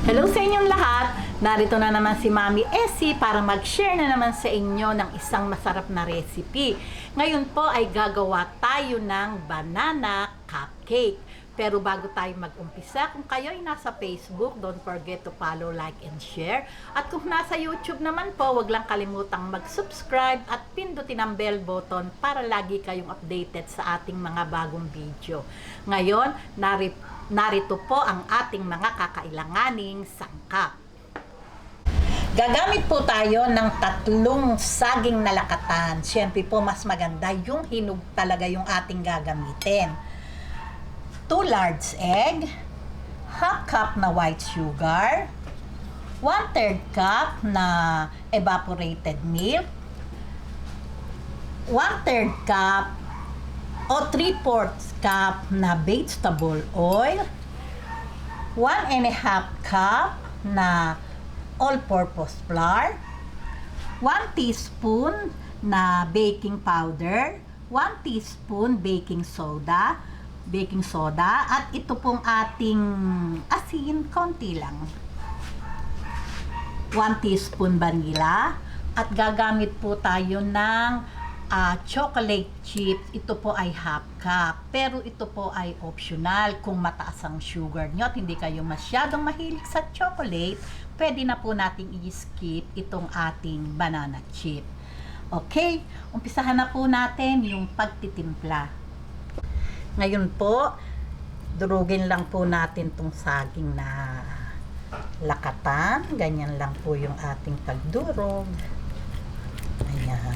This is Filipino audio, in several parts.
Hello sa inyong lahat! Narito na naman si Mami Essie para mag-share na naman sa inyo ng isang masarap na recipe. Ngayon po ay gagawa tayo ng banana cupcake. Pero bago tayo mag-umpisa, kung kayo ay nasa Facebook, don't forget to follow, like, and share. At kung nasa YouTube naman po, wag lang kalimutang mag-subscribe at pindutin ang bell button para lagi kayong updated sa ating mga bagong video. Ngayon, narito po ang ating mga kakailanganing sangkap. Gagamit po tayo ng 3 saging na lakatan. Siyempre po, mas maganda yung hinog talaga yung ating gagamitin. 2 large egg, half cup na white sugar, 1/3 cup na evaporated milk, 1/3 cup o 3/4 cup na vegetable oil, 1.5 cup na all-purpose flour, 1 teaspoon na baking powder, 1 teaspoon baking soda, at ito pong ating asin, konti lang. 1 teaspoon vanilla, at gagamit po tayo ng chocolate chips. Ito po ay half cup, pero ito po ay optional. Kung mataas ang sugar nyo at hindi kayo masyadong mahilig sa chocolate, pwede na po nating i-skip itong ating banana chip. Okay, umpisahan na po natin yung pagtitimpla. Ngayon po, durugin lang po natin tong saging na lakatan. Ganyan lang po yung ating pagdurog. Ayan.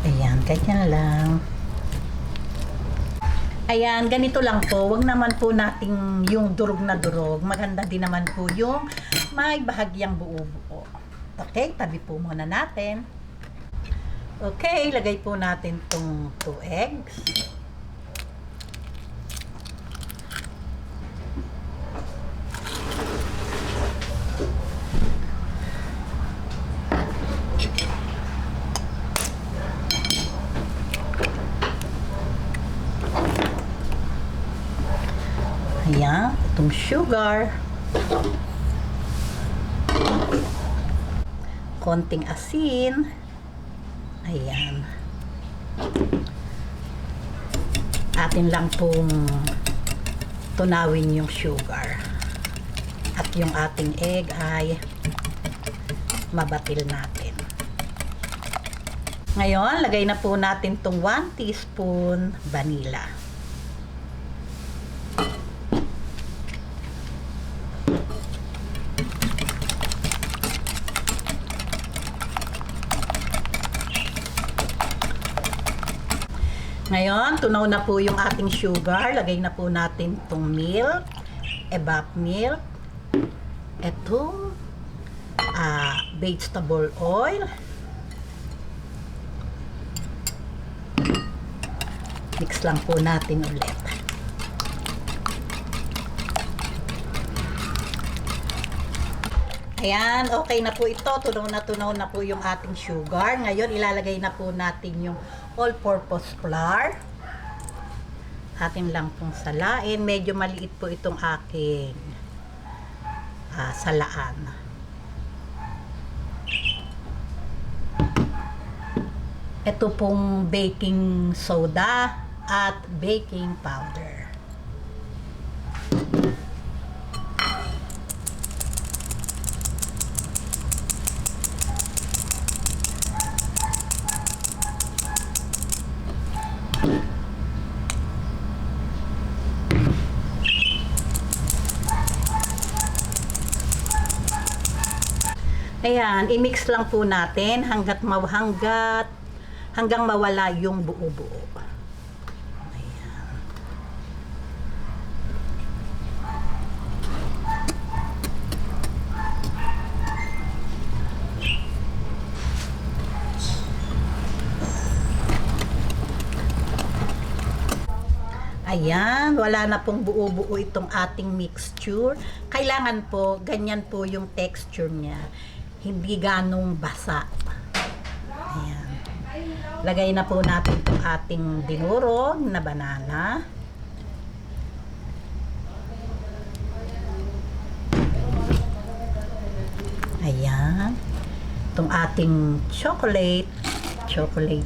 Ayan, ganyan lang. Ayan, ganito lang po. Wag naman po nating yung durog na durog. Maganda din naman po yung may bahagyang buo-buo. Okay, tabi po muna natin. Okay, lagay po natin tong 2 eggs. Ayan, itong sugar, konting asin, ayan, atin lang pong tunawin yung sugar, at yung ating egg ay mabatil natin. Ngayon, lagay na po natin tong 1 teaspoon vanilla. Ngayon, tunaw na po yung ating sugar. Lagay na po natin itong milk, evap milk, itong vegetable oil, mix lang po natin ulit. Ayan, okay na po ito. Tunaw na po yung ating sugar. Ngayon, ilalagay na po natin yung all-purpose flour. Atin lang pong salain. Medyo maliit po itong aking salaan. Ito pong baking soda at baking powder. Ayan, i-mix lang po natin hanggang mawala yung buo-buo. Ayan. Ayan, wala na pong buo-buo itong ating mixture. Kailangan po, ganyan po yung texture niya. hindi ganong basa. Ayan. Lagay na po natin itong ating dinurog na banana. Ayan. Itong ating chocolate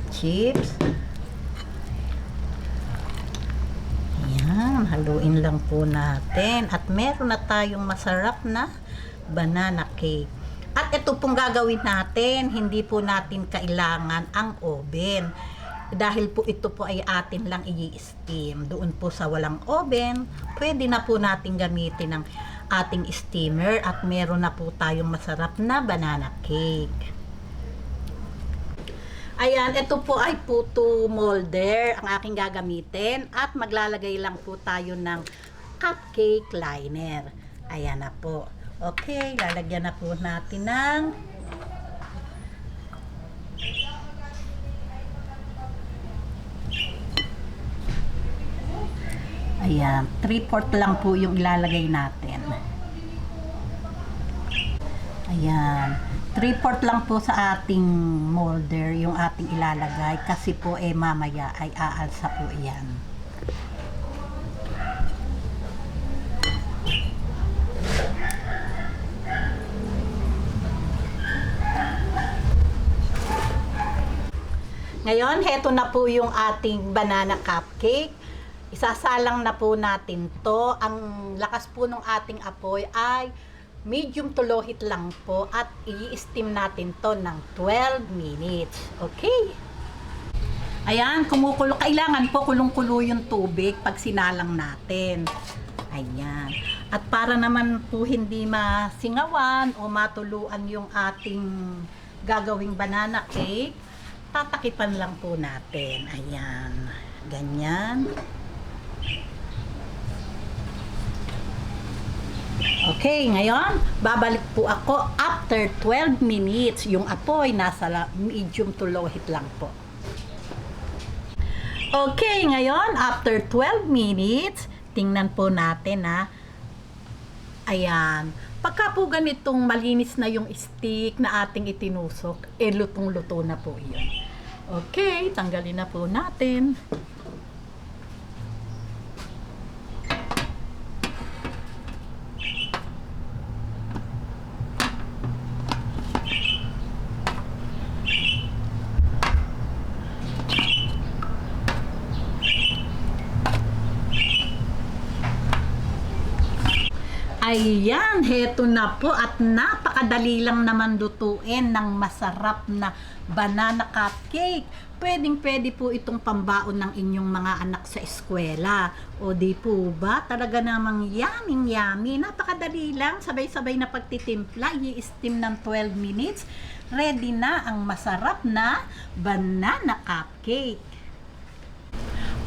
chips. Ayan, haluin lang po natin. At meron na tayong masarap na banana cake. At ito pong gagawin natin, hindi po natin kailangan ang oven. Dahil po ito po ay atin lang i-steam. Doon po sa walang oven, pwede na po natin gamitin ng ating steamer at meron na po tayong masarap na banana cake. Ayan, ito po ay puto molder ang aking gagamitin at maglalagay lang po tayo ng cupcake liner. Ayan na po. Okay, lalagyan na po natin ng ayan, 3/4 lang po yung ilalagay natin. Ayan, 3/4 lang po sa ating molder yung ating ilalagay kasi po mamaya ay aalsa po yan. Ngayon, heto na po yung ating banana cupcake. Isasalang na po natin to. Ang lakas po ng ating apoy ay medium to low heat lang po at i-steam natin to ng 12 minutes. Okay? Ayan, kumukulo. Kailangan po kulong-kulo yung tubig pag sinalang natin. Ayan. At para naman po hindi masingawan o matuluan yung ating gagawing banana cake, tatakipan lang po natin. Ayan. Ganyan. Okay, ngayon, babalik po ako after 12 minutes. Yung apoy, nasa medium to low heat lang po. Okay, ngayon, after 12 minutes, tingnan po natin ha. Ayan. Pagka po ganitong malinis na yung stick na ating itinusok, lutong-luto na po yun. Okay, tanggalin na po natin. Ayan, heto na po at napakadali lang naman lutuin ng masarap na banana cupcake. Pwedeng-pwede po itong pambaon ng inyong mga anak sa eskwela. O di po ba? Talaga namang yummy. Napakadali lang, sabay-sabay na pagtitimpla, i-steam ng 12 minutes. Ready na ang masarap na banana cupcake.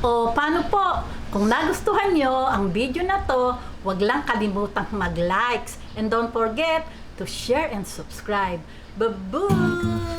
O paano po? Kung nagustuhan nyo ang video na to, wag lang kalimutang mag-likes and don't forget to share and subscribe. Bye-bye!